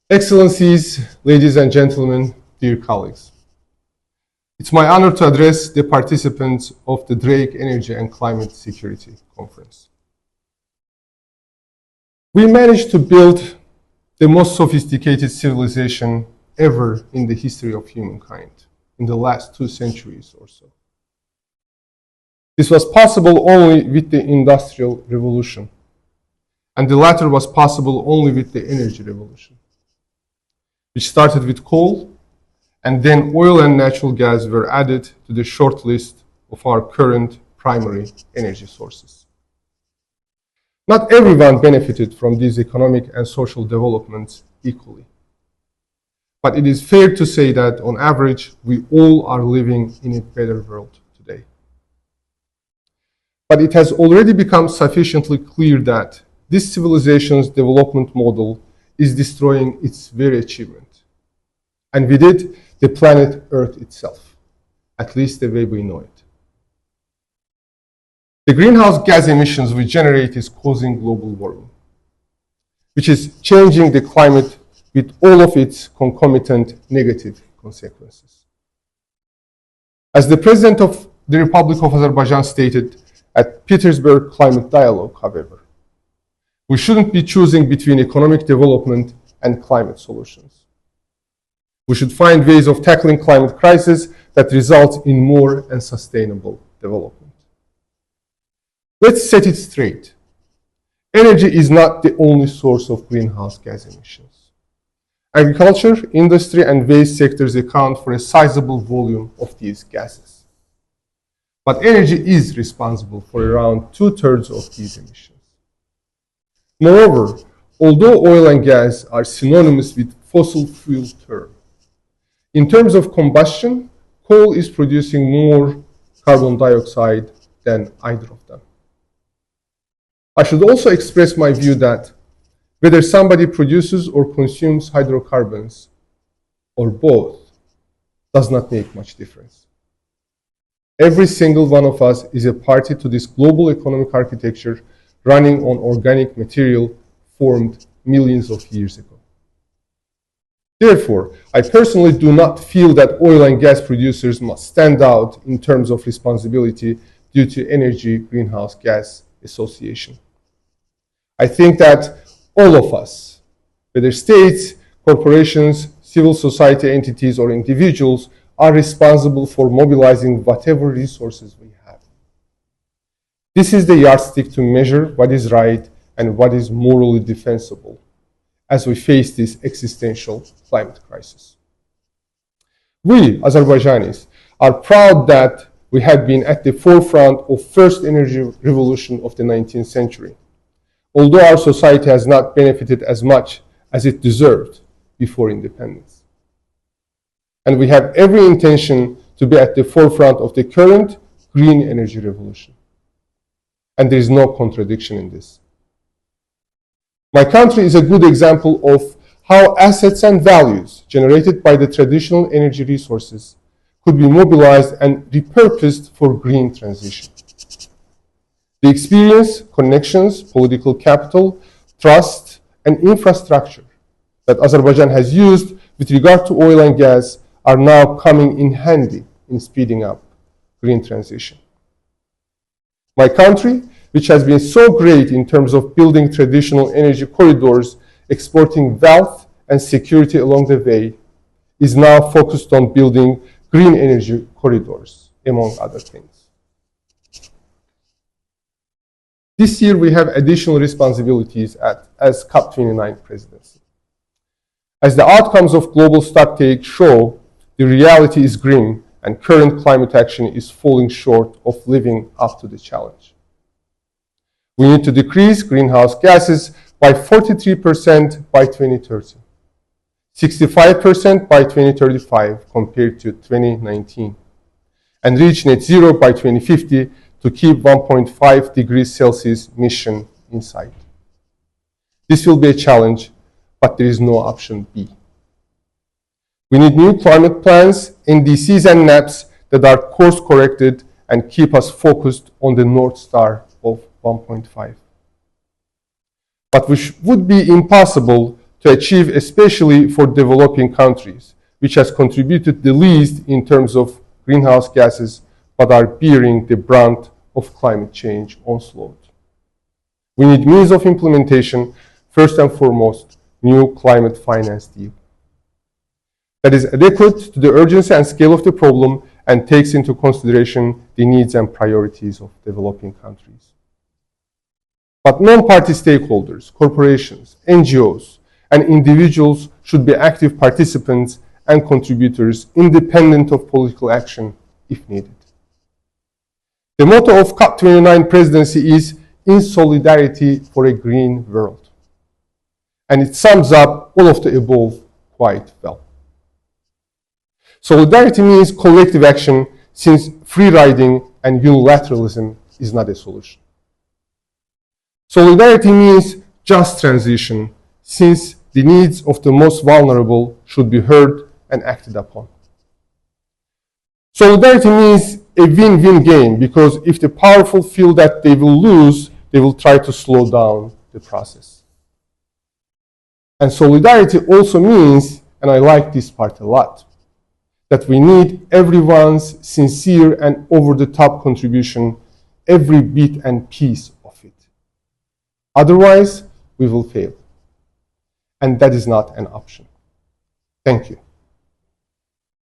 Excellencies, ladies and gentlemen, dear colleagues. It's my honor to address the participants of the Drake Energy and Climate Security Conference. We managed to build the most sophisticated civilization ever in the history of humankind in the last 2 centuries or so. This was possible only with the Industrial Revolution, and the latter was possible only with the Energy Revolution, which started with coal, and then oil and natural gas were added to the short list of our current primary energy sources. Not everyone benefited from these economic and social developments equally. But it is fair to say that, on average, we all are living in a better world today. But it has already become sufficiently clear that this civilization's development model is destroying its very achievement, and with it, the planet Earth itself, at least the way we know it. The greenhouse gas emissions we generate is causing global warming, which is changing the climate with all of its concomitant negative consequences. As the President of the Republic of Azerbaijan stated at Petersburg Climate Dialogue, however, we shouldn't be choosing between economic development and climate solutions. We should find ways of tackling climate crisis that result in more and sustainable development. Let's set it straight. Energy is not the only source of greenhouse gas emissions. Agriculture, industry, and waste sectors account for a sizable volume of these gases. But energy is responsible for around 2/3 of these emissions. Moreover, although oil and gas are synonymous with fossil fuel term, in terms of combustion, coal is producing more carbon dioxide than either of them. I should also express my view that whether somebody produces or consumes hydrocarbons, or both, does not make much difference. Every single one of us is a party to this global economic architecture running on organic material formed millions of years ago. Therefore, I personally do not feel that oil and gas producers must stand out in terms of responsibility due to energy greenhouse gas association. I think that all of us, whether states, corporations, civil society entities, or individuals, are responsible for mobilizing whatever resources we have. This is the yardstick to measure what is right and what is morally defensible as we face this existential climate crisis. We, Azerbaijanis, are proud that we have been at the forefront of first energy revolution of the 19th century, although our society has not benefited as much as it deserved before independence. And we have every intention to be at the forefront of the current green energy revolution. And there is no contradiction in this. My country is a good example of how assets and values generated by the traditional energy resources could be mobilized and repurposed for green transition. The experience, connections, political capital, trust, and infrastructure that Azerbaijan has used with regard to oil and gas are now coming in handy in speeding up green transition. My country, which has been so great in terms of building traditional energy corridors, exporting wealth and security along the way, is now focused on building green energy corridors, among other things. This year, we have additional responsibilities as COP29 presidency. As the outcomes of global stocktake show, the reality is grim, and current climate action is falling short of living up to the challenge. We need to decrease greenhouse gases by 43% by 2030, 65% by 2035 compared to 2019, and reach net zero by 2050 to keep 1.5 degrees Celsius mission in sight. This will be a challenge, but there is no option B. We need new climate plans, NDCs and NAPs that are course-corrected and keep us focused on the North Star of 1.5. But which would be impossible to to achieve, especially for developing countries, which has contributed the least in terms of greenhouse gases, but are bearing the brunt of climate change onslaught. We need means of implementation, first and foremost, new climate finance deal that is adequate to the urgency and scale of the problem and takes into consideration the needs and priorities of developing countries. But non-party stakeholders, corporations, NGOs, and individuals should be active participants and contributors independent of political action if needed. The motto of COP29 presidency is "In solidarity for a green world." And it sums up all of the above quite well. Solidarity means collective action, since free riding and unilateralism is not a solution. Solidarity means just transition, since the needs of the most vulnerable should be heard and acted upon. Solidarity means a win-win game, because if the powerful feel that they will lose, they will try to slow down the process. And solidarity also means, and I like this part a lot, that we need everyone's sincere and over-the-top contribution, every bit and piece of it. Otherwise, we will fail. And that is not an option. Thank you.